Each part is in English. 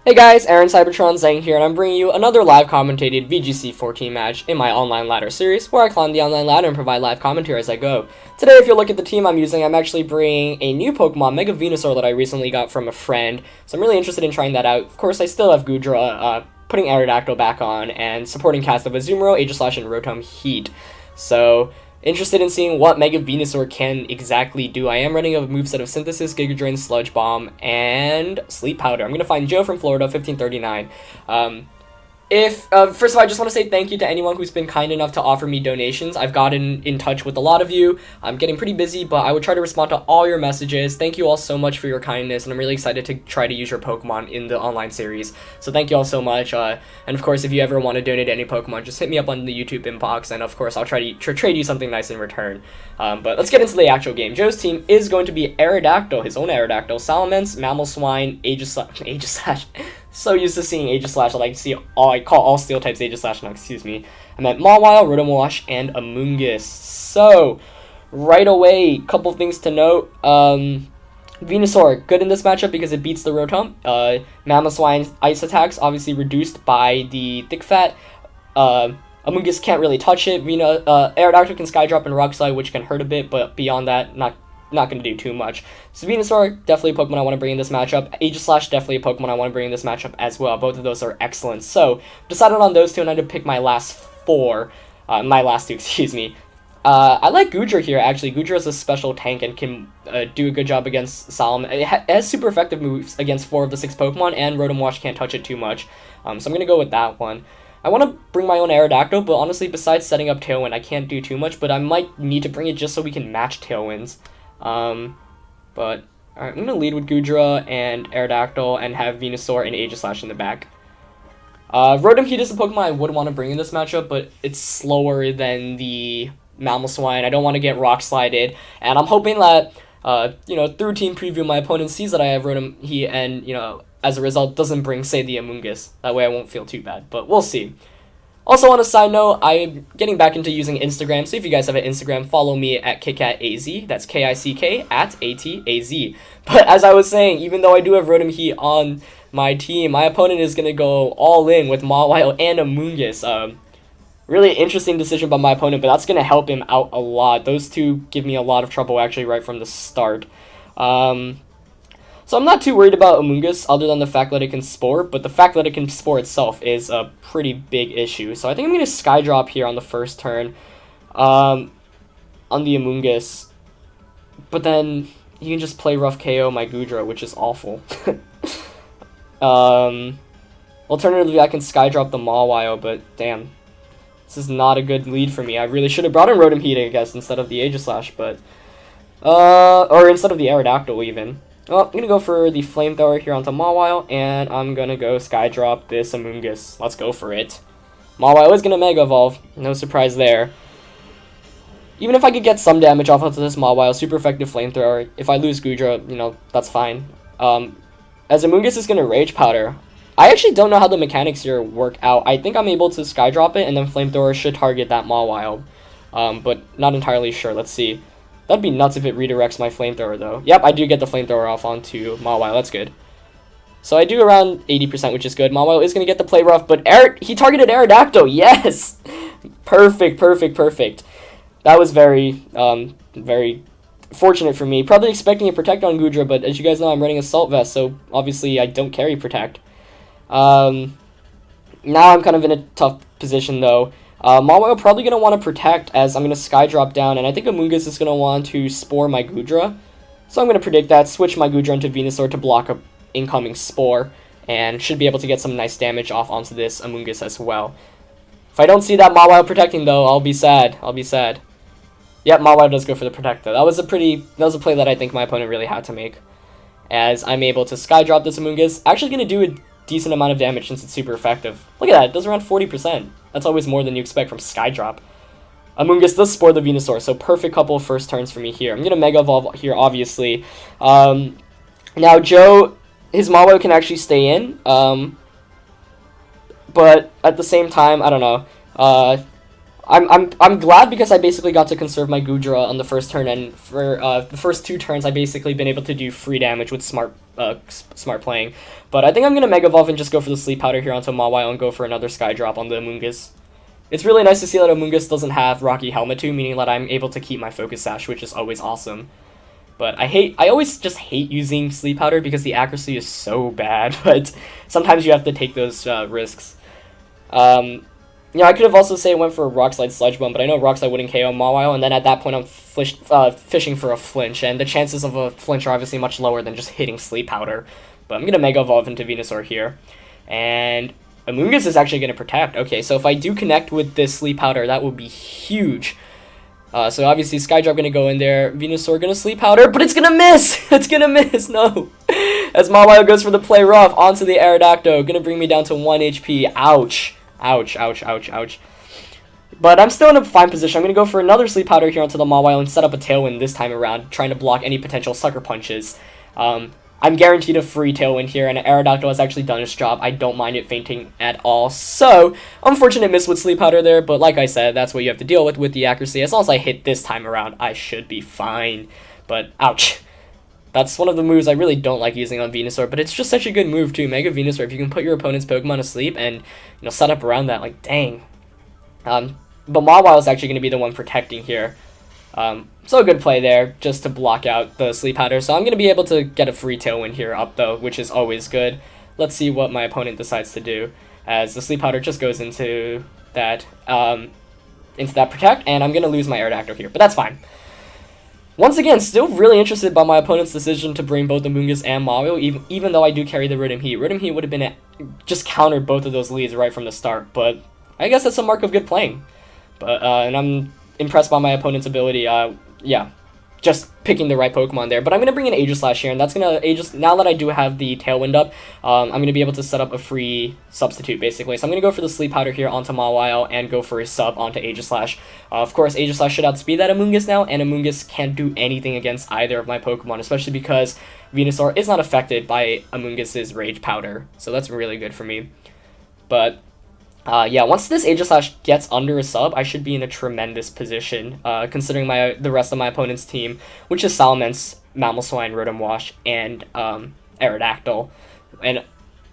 Hey guys, Aaron Cybertron Zhang here, and I'm bringing you another live commentated VGC 14 match in my online ladder series, where I climb the online ladder and provide live commentary as I go. Today, if you look at the team I'm using, I'm actually bringing a new Pokemon, Mega Venusaur, that I recently got from a friend, so I'm really interested in trying that out. Of course, I still have Goodra, putting Aerodactyl back on, and supporting cast of Azumarill, Aegislash, and Rotom Heat. So, interested in seeing what Mega Venusaur can exactly do. I am running a moveset of Synthesis, Giga Drain, Sludge Bomb, and Sleep Powder. I'm going to find Joe from Florida, 1539. First of all, I just want to say thank you to anyone who's been kind enough to offer me donations. I've gotten in touch with a lot of you. I'm getting pretty busy, but I would try to respond to all your messages. Thank you all so much for your kindness, and I'm really excited to try to use your Pokemon in the online series. So thank you all so much. And of course, if you ever want to donate any Pokemon, just hit me up on the YouTube inbox, and of course, I'll try to trade you something nice in return. But let's get into the actual game. Joe's team is going to be Aerodactyl, his own Aerodactyl, Salamence, Mamoswine, Aegislash. So used to seeing Aegislash, I call all steel types Aegislash now, excuse me. I meant Mawile, Rotom and Amoonguss. So, right away, couple things to note. Venusaur, good in this matchup because it beats the Rotom. Mamoswine's ice attacks, obviously reduced by the Thick Fat. Amoonguss can't really touch it. Aerodactyl can Skydrop and Rock Slide, which can hurt a bit, but beyond that, not going to do too much. So Venusaur, definitely a Pokemon I want to bring in this matchup. Aegislash, definitely a Pokemon I want to bring in this matchup as well. Both of those are excellent. So, decided on those two, and I had to pick my last two, excuse me. I like Goodra here, actually. Goodra is a special tank and can do a good job against Salamence. It has super effective moves against 4 of the 6 Pokemon, and Rotom can't touch it too much. So I'm going to go with that one. I want to bring my own Aerodactyl, but honestly, besides setting up Tailwind, I can't do too much, but I might need to bring it just so we can match Tailwinds. Alright, I'm going to lead with Goodra and Aerodactyl and have Venusaur and Aegislash in the back. Rotom Heat is a Pokemon I would want to bring in this matchup, but it's slower than the Mamoswine. I don't want to get Rock Slided, and I'm hoping that, through Team Preview, my opponent sees that I have Rotom Heat and, as a result, doesn't bring, say, the Amoonguss. That way I won't feel too bad, but we'll see. Also, on a side note, I'm getting back into using Instagram, so if you guys have an Instagram, follow me at KickAtAZ. That's Kick at ATAZ. But as I was saying, even though I do have Rotom Heat on my team, my opponent is going to go all in with Mawile and Amoonguss. Really interesting decision by my opponent, but that's going to help him out a lot. Those two give me a lot of trouble, actually, right from the start. So I'm not too worried about Amoonguss, other than the fact that it can Spore, but the fact that it can Spore itself is a pretty big issue. So I think I'm going to Skydrop here on the first turn on the Amoonguss, but then you can just play Rough KO my Goodra, which is awful. Alternatively, I can Skydrop the Mawile, but damn, this is not a good lead for me. I really should have brought in Rotom Heat, I guess, instead of the Aegislash, but or instead of the Aerodactyl even. Well, I'm going to go for the Flamethrower here onto Mawile, and I'm going to go Skydrop this Amoonguss. Let's go for it. Mawile is going to Mega Evolve. No surprise there. Even if I could get some damage off of this Mawile, super effective Flamethrower. If I lose Goodra, that's fine. As Amoonguss is going to Rage Powder. I actually don't know how the mechanics here work out. I think I'm able to Skydrop it, and then Flamethrower should target that Mawile. But not entirely sure. Let's see. That'd be nuts if it redirects my Flamethrower, though. Yep, I do get the Flamethrower off onto Mawile. That's good. So I do around 80%, which is good. Mawile is going to get the Play Rough, but he targeted Aerodactyl. Yes! Perfect. That was very fortunate for me. Probably expecting a Protect on Goodra, but as you guys know, I'm running Assault Vest, so obviously I don't carry Protect. Now I'm kind of in a tough position, though. Mawile probably going to want to Protect, as I'm going to Skydrop down, and I think Amoonguss is going to want to Spore my Goodra. So I'm going to predict that, switch my Goodra into Venusaur to block a incoming Spore, and should be able to get some nice damage off onto this Amoonguss as well. If I don't see that Mawile protecting, though, I'll be sad. Yep, Mawile does go for the Protect, though. That was a play that I think my opponent really had to make, as I'm able to Skydrop this Amoonguss. Actually going to do a decent amount of damage since it's super effective. Look at that, it does around 40%. That's always more than you expect from Skydrop. Amoonguss does Spore the Venusaur, so perfect couple of first turns for me here. I'm going to Mega Evolve here, obviously. Now, Joe, his Mawile can actually stay in, but at the same time, I don't know. I'm glad because I basically got to conserve my Gudra on the first turn, and for the first 2 turns I basically been able to do free damage with smart playing. But I think I'm gonna Mega Evolve and just go for the Sleep Powder here onto Mawile and go for another Sky Drop on the Amoonguss. It's really nice to see that Amoonguss doesn't have Rocky Helmet too, meaning that I'm able to keep my Focus Sash, which is always awesome. But I always just hate using Sleep Powder because the accuracy is so bad, but sometimes you have to take those risks. I could have also went for a Rock Slide Sludge Bomb, but I know Rock Slide wouldn't KO Mawile, and then at that point I'm fishing for a flinch, and the chances of a flinch are obviously much lower than just hitting Sleep Powder. But I'm going to Mega Evolve into Venusaur here, and Amoonguss is actually going to Protect. Okay, so if I do connect with this Sleep Powder, that would be huge. So obviously Skydrop going to go in there, Venusaur going to Sleep Powder, but it's going to miss! It's going to miss, no! As Mawile goes for the Play Rough onto the Aerodactyl, going to bring me down to 1 HP, ouch. Ouch, ouch, ouch, ouch. But I'm still in a fine position. I'm going to go for another Sleep Powder here onto the Mawile and set up a Tailwind this time around, trying to block any potential Sucker Punches. I'm guaranteed a free Tailwind here, and Aerodactyl has actually done its job. I don't mind it fainting at all. So, unfortunate miss with Sleep Powder there, but like I said, that's what you have to deal with the accuracy. As long as I hit this time around, I should be fine. But, ouch. That's one of the moves I really don't like using on Venusaur, but it's just such a good move too. Mega Venusaur, if you can put your opponent's Pokemon asleep and set up around that, like, dang. But Mawile is actually going to be the one protecting here. So a good play there, just to block out the Sleep Powder. So I'm going to be able to get a free Tailwind here up, though, which is always good. Let's see what my opponent decides to do, as the Sleep Powder just goes into that Protect, and I'm going to lose my Aerodactyl here, but that's fine. Once again, still really interested by my opponent's decision to bring both the Amoonguss and Mawile, even though I do carry the Rhythm Heat. Rhythm Heat would have been just countered both of those leads right from the start, but I guess that's a mark of good playing. But and I'm impressed by my opponent's ability. Yeah, just picking the right Pokemon there. But I'm gonna bring in Aegislash here, and that's gonna now that I do have the Tailwind up, I'm gonna be able to set up a free substitute basically. So I'm gonna go for the Sleep Powder here onto Mawile and go for a sub onto Aegislash. Of course, Aegislash should outspeed that Amoonguss now, and Amoonguss can't do anything against either of my Pokemon, especially because Venusaur is not affected by Amoonguss's Rage Powder. So that's really good for me. But yeah, once this Aegislash gets under a sub, I should be in a tremendous position, considering the rest of my opponent's team, which is Salamence, Mamoswine, Rotom Wash, and Aerodactyl. And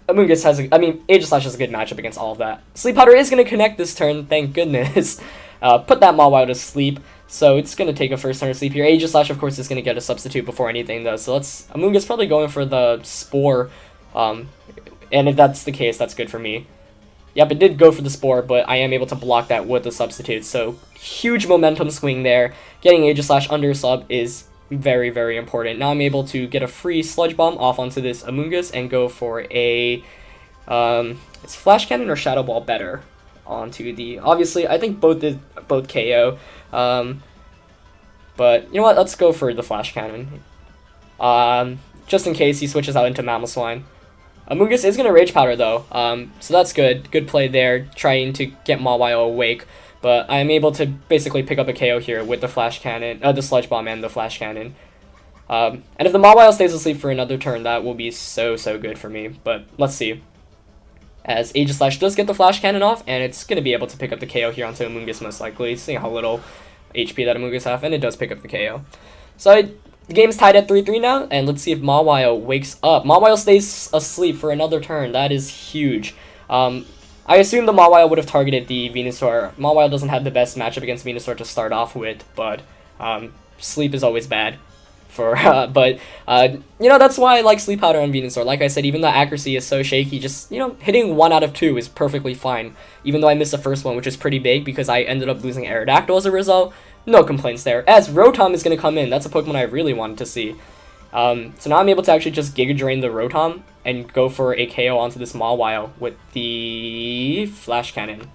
Amoonguss Aegislash has a good matchup against all of that. Sleep Powder is going to connect this turn, thank goodness. Put that Mawile to sleep, so it's going to take a first turn of sleep here. Aegislash, of course, is going to get a substitute before anything, though, so Amoonguss probably going for the Spore, and if that's the case, that's good for me. Yep, it did go for the Spore, but I am able to block that with the substitute, so huge momentum swing there. Getting Aegislash under sub is very, very important. Now I'm able to get a free Sludge Bomb off onto this Amoonguss and go for a, is Flash Cannon or Shadow Ball better onto the, obviously, I think both KO, but you know what, let's go for the Flash Cannon, just in case he switches out into Mamoswine. Amoonguss is going to Rage Powder, though, so that's good. Good play there, trying to get Mawile awake. But I am able to basically pick up a KO here with the Flash Cannon, the Sludge Bomb and the Flash Cannon. And if the Mawile stays asleep for another turn, that will be so, so good for me. But let's see. As Aegislash does get the Flash Cannon off, and it's going to be able to pick up the KO here onto Amoonguss most likely, seeing how little HP that Amoonguss have, and it does pick up the KO. So the game's tied at 3-3 now, and let's see if Mawile wakes up. Mawile stays asleep for another turn. That is huge. I assume the Mawile would have targeted the Venusaur. Mawile doesn't have the best matchup against Venusaur to start off with, but sleep is always bad. That's why I like Sleep Powder on Venusaur. Like I said, even though accuracy is so shaky, just, hitting 1 out of 2 is perfectly fine. Even though I missed the first one, which is pretty big because I ended up losing Aerodactyl as a result. No complaints there. As Rotom is going to come in, that's a Pokemon I really wanted to see. So now I'm able to actually just Giga Drain the Rotom and go for a KO onto this Mawile with the Flash Cannon.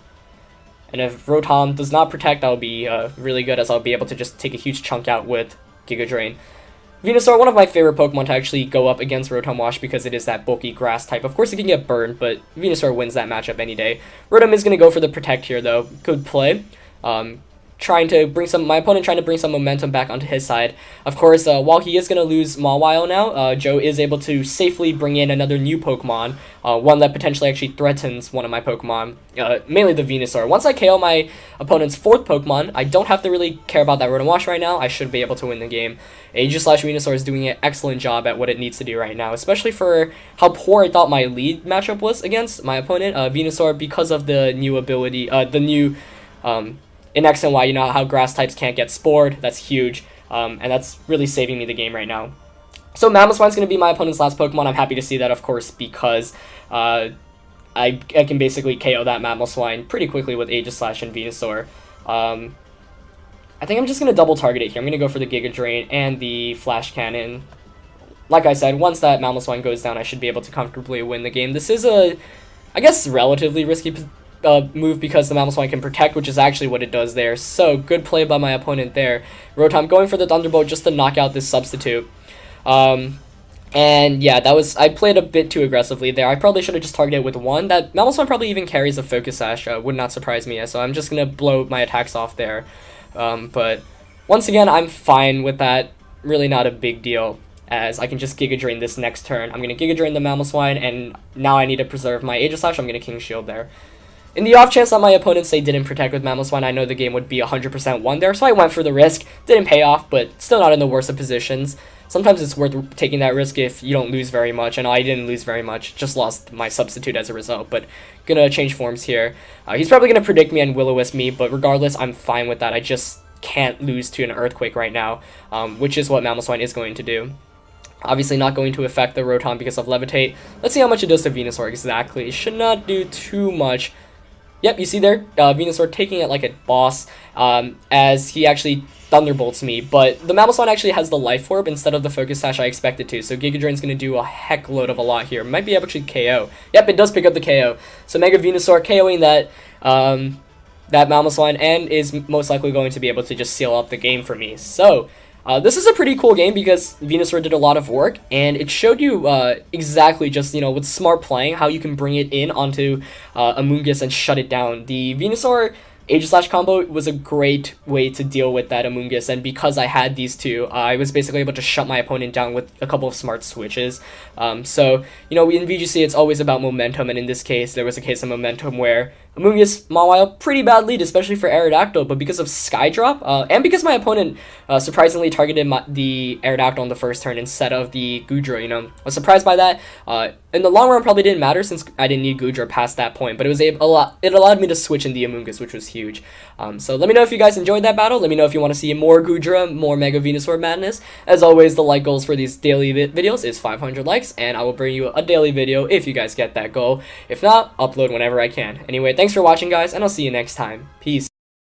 And if Rotom does not protect, that'll be really good, as I'll be able to just take a huge chunk out with Giga Drain. Venusaur, one of my favorite Pokemon to actually go up against Rotom Wash because it is that bulky grass type. Of course, it can get burned, but Venusaur wins that matchup any day. Rotom is going to go for the Protect here, though. Good play. my opponent trying to bring some momentum back onto his side. Of course, while he is going to lose Mawile now, Joe is able to safely bring in another new Pokemon, one that potentially actually threatens one of my Pokemon, mainly the Venusaur. Once I KO my opponent's 4th Pokemon, I don't have to really care about that Rotom Wash right now. I should be able to win the game. Aegis/Venusaur is doing an excellent job at what it needs to do right now, especially for how poor I thought my lead matchup was against my opponent, Venusaur, because of the new ability, in X and Y, you know how grass types can't get spored. That's huge, and that's really saving me the game right now. So Mamoswine's going to be my opponent's last Pokemon. I'm happy to see that, of course, because I can basically KO that Mamoswine pretty quickly with Aegislash and Venusaur. I think I'm just going to double target it here. I'm going to go for the Giga Drain and the Flash Cannon. Like I said, once that Mamoswine goes down, I should be able to comfortably win the game. This is a, I guess, relatively risky move because the Mamoswine can protect, which is actually what it does there. So, good play by my opponent there. Rotom going for the Thunderbolt just to knock out this substitute. And yeah, I played a bit too aggressively there. I probably should have just targeted with 1. That Mamoswine probably even carries a Focus Sash, would not surprise me, so I'm just going to blow my attacks off there. But once again, I'm fine with that. Really not a big deal, as I can just Giga Drain this next turn. I'm going to Giga Drain the Mamoswine, and now I need to preserve my Aegislash. I'm going to King Shield there. In the off chance that my opponents say didn't protect with Mamoswine, I know the game would be 100% won there, so I went for the risk. Didn't pay off, but still not in the worst of positions. Sometimes it's worth taking that risk if you don't lose very much, and I didn't lose very much, just lost my substitute as a result, but gonna change forms here. He's probably gonna predict me and Will-O-Wisp me, but regardless, I'm fine with that. I just can't lose to an Earthquake right now, which is what Mamoswine is going to do. Obviously not going to affect the Rotom because of Levitate. Let's see how much it does to Venusaur exactly. It should not do too much. Yep, you see there, Venusaur taking it like a boss, as he actually Thunderbolts me, but the Mamoswine actually has the Life Orb instead of the Focus Sash I expected to, so Giga Drain's going to do a heck load of a lot here. Might be able to KO. Yep, it does pick up the KO. So Mega Venusaur KOing that Mamoswine, and is most likely going to be able to just seal up the game for me. So, this is a pretty cool game because Venusaur did a lot of work, and it showed you exactly just, with smart playing, how you can bring it in onto Amoonguss and shut it down. The Venusaur Aegislash combo was a great way to deal with that Amoonguss, and because I had these two, I was basically able to shut my opponent down with a couple of smart switches. So, in VGC, it's always about momentum, and in this case, there was a case of momentum where Amoonguss Mawile pretty bad lead, especially for Aerodactyl, but because of Skydrop, and because my opponent surprisingly targeted the Aerodactyl on the first turn instead of the Goodra, I was surprised by that. In the long run, probably didn't matter since I didn't need Goodra past that point, but it allowed me to switch in the Amoonguss, which was huge. So let me know if you guys enjoyed that battle. Let me know if you want to see more Goodra, more Mega Venusaur madness. As always, the like goals for these daily videos is 500 likes, and I will bring you a daily video if you guys get that goal. If not, upload whenever I can. Anyway, thanks for watching, guys, and I'll see you next time. Peace.